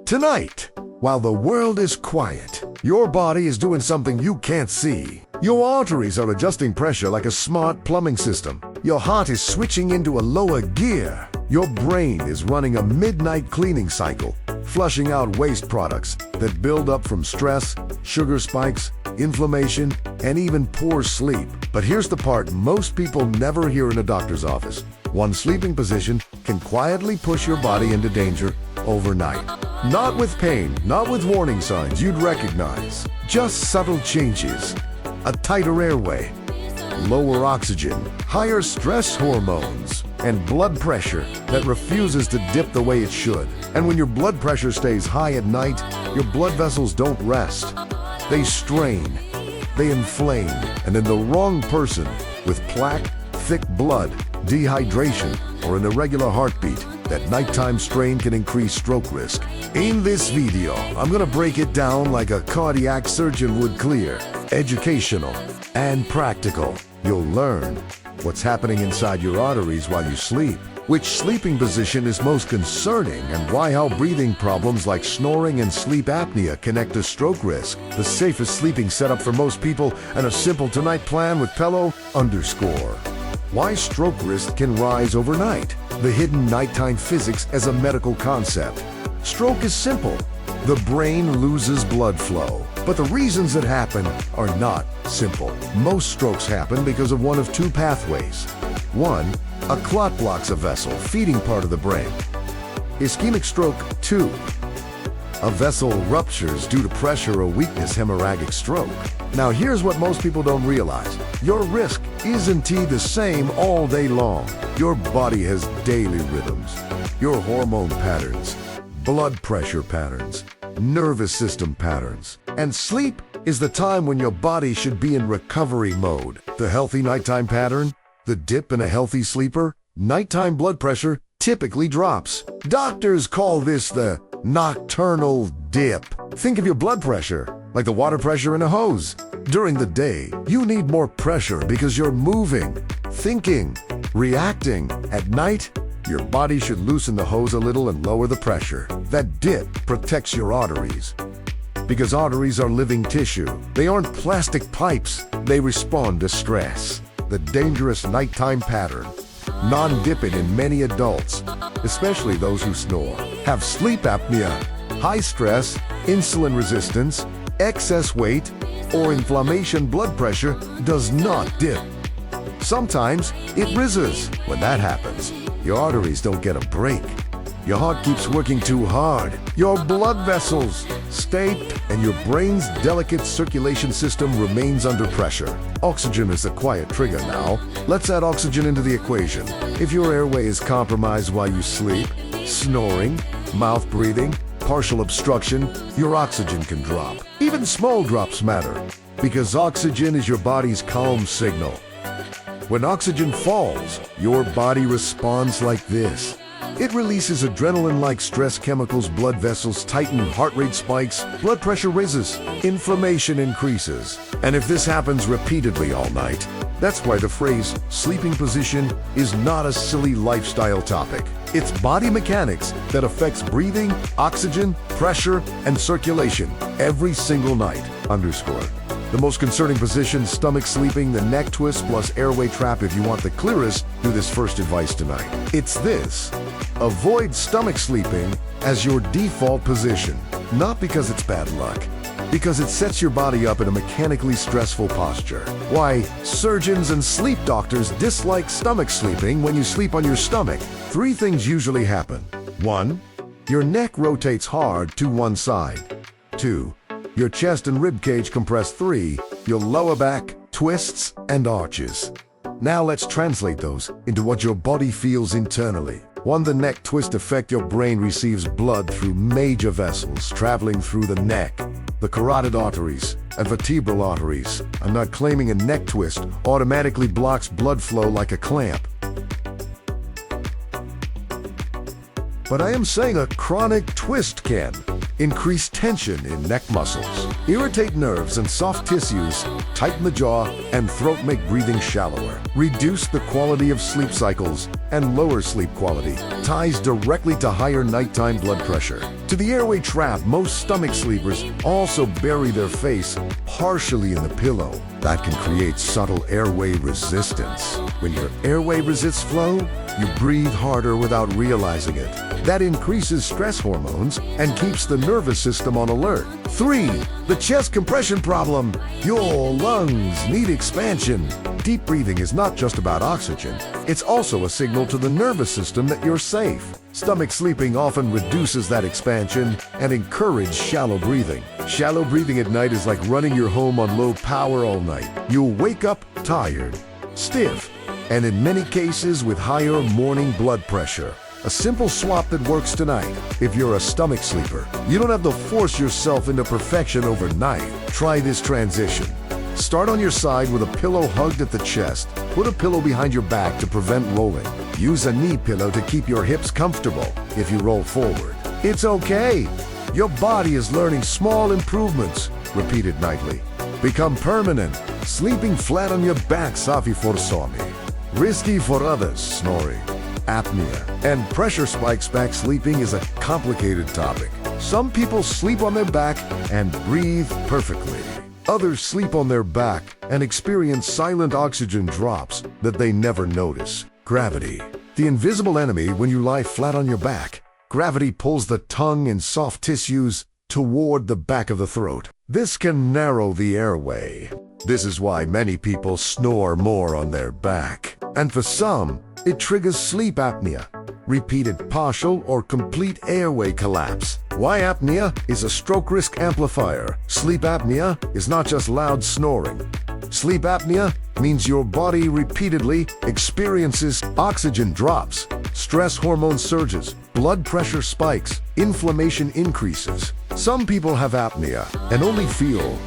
Tonight, while the world is quiet, your body is doing something you can't see. Your arteries are adjusting pressure like a smart plumbing system. Your heart is switching into a lower gear. Your brain is running a midnight cleaning cycle, flushing out waste products that build up from stress, sugar spikes, inflammation, and even poor sleep. But here's the part most people never hear in a doctor's office. One sleeping position can quietly push your body into danger overnight. Not with pain, not with warning signs you'd recognize. Just subtle changes. A tighter airway, lower oxygen, higher stress hormones, and blood pressure that refuses to dip the way it should. And when your blood pressure stays high at night, your blood vessels don't rest. They strain, they inflame, and in the wrong person with plaque, thick blood, dehydration, or an irregular heartbeat, that nighttime strain can increase stroke risk. In this video, I'm gonna break it down like a cardiac surgeon would clear. Educational and practical. You'll learn what's happening inside your arteries while you sleep, which sleeping position is most concerning, and why how breathing problems like snoring and sleep apnea connect to stroke risk, the safest sleeping setup for most people, and a simple tonight plan with pillow underscore. Why stroke risk can rise overnight. The hidden nighttime physics as a medical concept. Stroke is simple. The brain loses blood flow. But the reasons it happen are not simple. Most strokes happen because of one of two pathways. One, a clot blocks a vessel feeding part of the brain. Ischemic stroke. Two, a vessel ruptures due to pressure or weakness, hemorrhagic stroke. Now here's what most people don't realize. Your risk isn't the same all day long. Your body has daily rhythms, your hormone patterns, blood pressure patterns, nervous system patterns. And sleep is the time when your body should be in recovery mode. The healthy nighttime pattern, the dip in a healthy sleeper, nighttime blood pressure typically drops. Doctors call this the nocturnal dip. Think of your blood pressure like the water pressure in a hose. During the day, you need more pressure because you're moving, thinking, reacting. At night, your body should loosen the hose a little and lower the pressure. That dip protects your arteries. Because arteries are living tissue. They aren't plastic pipes. They respond to stress. The dangerous nighttime pattern, non-dipping in many adults, especially those who snore, have sleep apnea, high stress, insulin resistance, excess weight, or inflammation. Blood pressure does not dip. Sometimes it rises. When that happens, your arteries don't get a break. Your heart keeps working too hard. Your blood vessels stay, and your brain's delicate circulation system remains under pressure. Oxygen is a quiet trigger now. Let's add oxygen into the equation. If your airway is compromised while you sleep, snoring, mouth breathing, partial obstruction, your oxygen can drop. Even small drops matter, because oxygen is your body's calm signal. When oxygen falls, your body responds like this. It releases adrenaline-like stress chemicals, blood vessels tighten, heart rate spikes, blood pressure raises, inflammation increases. And if this happens repeatedly all night, that's why the phrase sleeping position is not a silly lifestyle topic. It's body mechanics that affects breathing, oxygen, pressure, and circulation every single night. Underscore. The most concerning position, stomach sleeping, the neck twist plus airway trap. If you want the clearest, do this first advice tonight. It's this. Avoid stomach sleeping as your default position. Not because it's bad luck, because it sets your body up in a mechanically stressful posture. Why surgeons and sleep doctors dislike stomach sleeping when you sleep on your stomach. Three things usually happen. 1. Your neck rotates hard to one side. 2. Your chest and rib cage compress. 3. Your lower back twists and arches. Now let's translate those into what your body feels internally. 1. The neck twist effect. Your brain receives blood through major vessels traveling through the neck, the carotid arteries, and vertebral arteries. I'm not claiming a neck twist automatically blocks blood flow like a clamp. But I am saying a chronic twist can increase tension in neck muscles, irritate nerves and soft tissues, tighten the jaw and throat, make breathing shallower, reduce the quality of sleep cycles, and lower sleep quality. Ties directly to higher nighttime blood pressure. To the airway trap, most stomach sleepers also bury their face partially in the pillow. That can create subtle airway resistance. When your airway resists flow, you breathe harder without realizing it. That increases stress hormones and keeps the nervous system on alert. 3. The chest compression problem. Your lungs need expansion. Deep breathing is not just about oxygen. It's also a signal to the nervous system that you're safe. Stomach sleeping often reduces that expansion and encourages shallow breathing. Shallow breathing at night is like running your home on low power all night. You'll wake up tired, stiff, and in many cases with higher morning blood pressure. A simple swap that works tonight. If you're a stomach sleeper, you don't have to force yourself into perfection overnight. Try this transition. Start on your side with a pillow hugged at the chest. Put a pillow behind your back to prevent rolling. Use a knee pillow to keep your hips comfortable if you roll forward. It's okay. Your body is learning small improvements. Repeated nightly. Become permanent. Sleeping flat on your back, safi forsomi. Risky for others, snoring, apnea, and pressure spikes. Back sleeping is a complicated topic. Some people sleep on their back and breathe perfectly. Others sleep on their back and experience silent oxygen drops that they never notice. Gravity. The invisible enemy when you lie flat on your back. Gravity pulls the tongue and soft tissues toward the back of the throat. This can narrow the airway. This is why many people snore more on their back. And for some, it triggers sleep apnea, repeated partial or complete airway collapse. Why apnea is a stroke risk amplifier. Sleep apnea is not just loud snoring. Sleep apnea means your body repeatedly experiences oxygen drops, stress hormone surges, blood pressure spikes, inflammation increases. Some people have apnea and only feel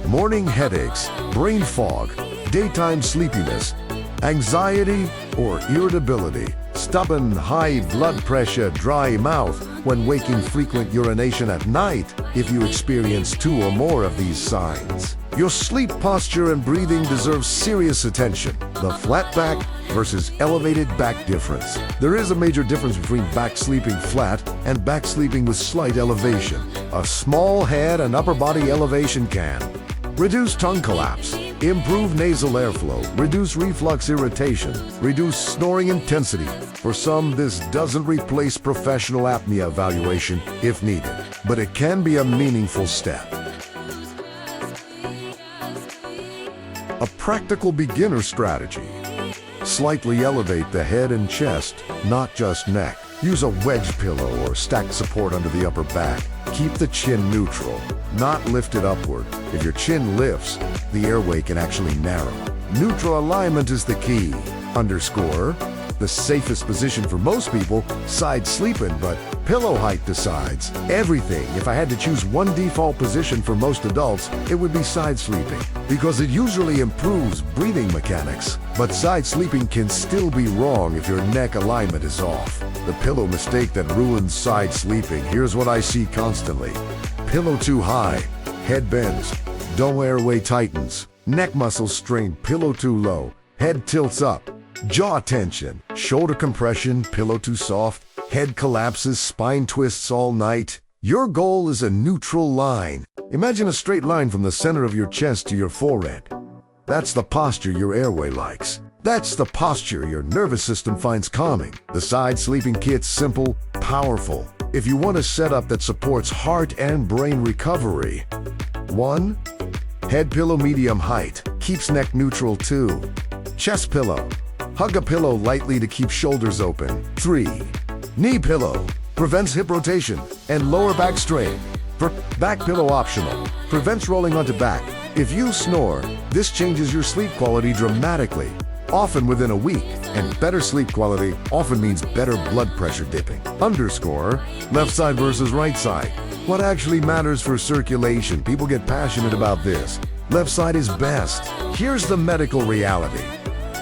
morning headaches, brain fog, daytime sleepiness, anxiety or irritability, stubborn high blood pressure, dry mouth when waking, frequent urination at night if you experience 2 or more of these signs. Your sleep posture and breathing deserve serious attention. The flat back versus elevated back difference. There is a major difference between back sleeping flat and back sleeping with slight elevation. A small head and upper body elevation can reduce tongue collapse, improve nasal airflow, reduce reflux irritation, reduce snoring intensity. For some, this doesn't replace professional apnea evaluation if needed, but it can be a meaningful step. A practical beginner strategy. Slightly elevate the head and chest, not just neck. Use a wedge pillow or stacked support under the upper back. Keep the chin neutral, not lifted upward. If your chin lifts, the airway can actually narrow. Neutral alignment is the key. Underscore, the safest position for most people, side sleeping, but pillow height decides everything. If I had to choose one default position for most adults, it would be side sleeping, because it usually improves breathing mechanics. But side sleeping can still be wrong if your neck alignment is off. The pillow mistake that ruins side sleeping. Here's what I see constantly. Pillow too high, head bends, dome airway tightens, neck muscles strain, pillow too low, head tilts up, jaw tension, shoulder compression, pillow too soft, head collapses, spine twists all night. Your goal is a neutral line. Imagine a straight line from the center of your chest to your forehead. That's the posture your airway likes. That's the posture your nervous system finds calming. The side sleeping kit's simple, powerful. If you want a setup that supports heart and brain recovery. 1. Head pillow medium height, keeps neck neutral. 2. Chest pillow. Hug a pillow lightly to keep shoulders open. 3. Knee pillow. Prevents hip rotation and lower back strain. Back pillow optional. Prevents rolling onto back. If you snore, this changes your sleep quality dramatically, often within a week. And better sleep quality often means better blood pressure dipping. Underscore, left side versus right side. What actually matters for circulation? People get passionate about this. Left side is best. Here's the medical reality.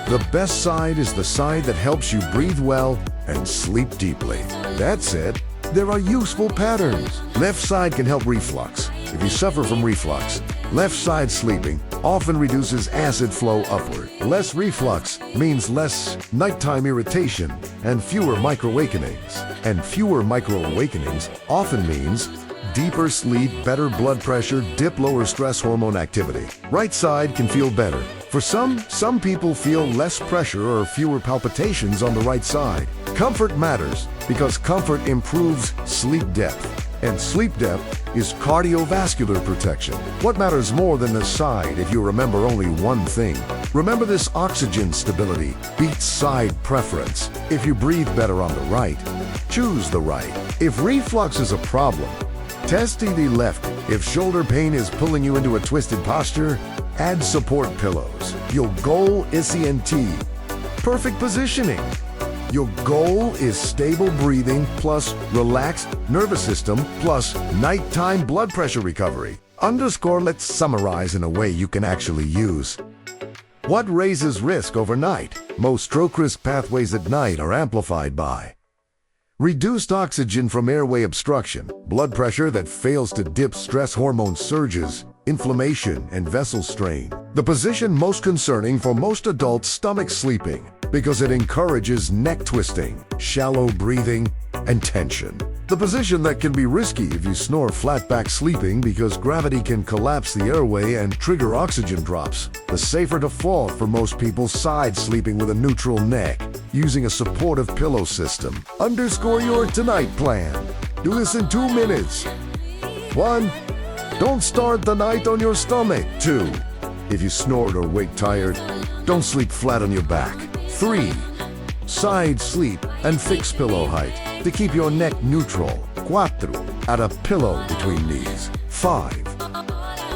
The best side is the side that helps you breathe well and sleep deeply. That said, there are useful patterns. Left side can help reflux. if you suffer from reflux. Left side sleeping often reduces acid flow upward. Less reflux means less nighttime irritation and fewer micro-awakenings. And fewer micro-awakenings often means deeper sleep, better blood pressure, lower stress hormone activity. Right side can feel better. For some people feel less pressure or fewer palpitations on the right side. Comfort matters because comfort improves sleep depth. And sleep depth is cardiovascular protection. What matters more than the side if you remember only one thing? Remember this: oxygen stability beats side preference. If you breathe better on the right, choose the right. If reflux is a problem, test the left. If shoulder pain is pulling you into a twisted posture, add support pillows. Your goal is CNT. Perfect positioning. Your goal is stable breathing plus relaxed nervous system plus nighttime blood pressure recovery. Let's summarize in a way you can actually use. What raises risk overnight? Most stroke risk pathways at night are amplified by reduced oxygen from airway obstruction, blood pressure that fails to dip, stress hormone surges, inflammation, and vessel strain. The position most concerning for most adults: stomach sleeping, because it encourages neck twisting, shallow breathing, and tension. The position that can be risky if you snore: flat back sleeping, because gravity can collapse the airway and trigger oxygen drops. The safer default for most people: side sleeping with a neutral neck, using a supportive pillow system. Your tonight plan. Do this in 2 minutes. 1. Don't start the night on your stomach. 2. If you snore or wake tired, don't sleep flat on your back. 3. Side sleep and fix pillow height to keep your neck neutral. 4. Add a pillow between knees. 5.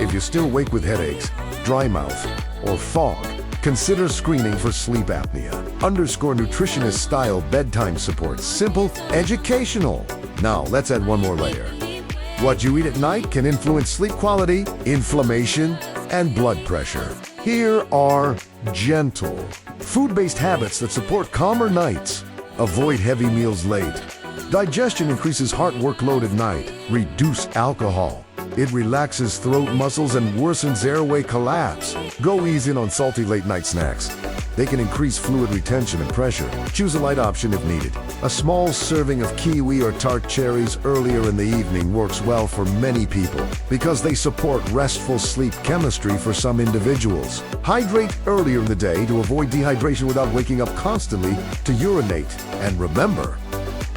If you're still awake with headaches, dry mouth, or fog, consider screening for sleep apnea. Nutritionist style bedtime support. Simple, educational. Now let's add one more layer. What you eat at night can influence sleep quality, inflammation, and blood pressure. Here are gentle, food-based habits that support calmer nights. Avoid heavy meals late. Digestion increases heart workload at night. Reduce alcohol. It relaxes throat muscles and worsens airway collapse. Go easy on salty late-night snacks. They can increase fluid retention and pressure. Choose a light option if needed. A small serving of kiwi or tart cherries earlier in the evening works well for many people because they support restful sleep chemistry for some individuals. Hydrate earlier in the day to avoid dehydration without waking up constantly to urinate. And remember,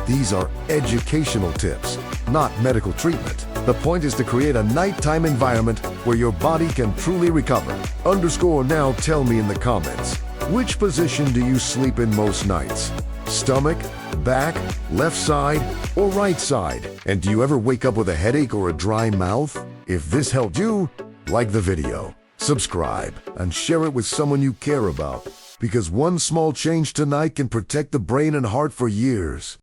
these are educational tips, not medical treatment. The point is to create a nighttime environment where your body can truly recover. Now tell me in the comments, which position do you sleep in most nights? Stomach, back, left side, or right side? And do you ever wake up with a headache or a dry mouth? If this helped you, like the video, subscribe, and share it with someone you care about. Because one small change tonight can protect the brain and heart for years.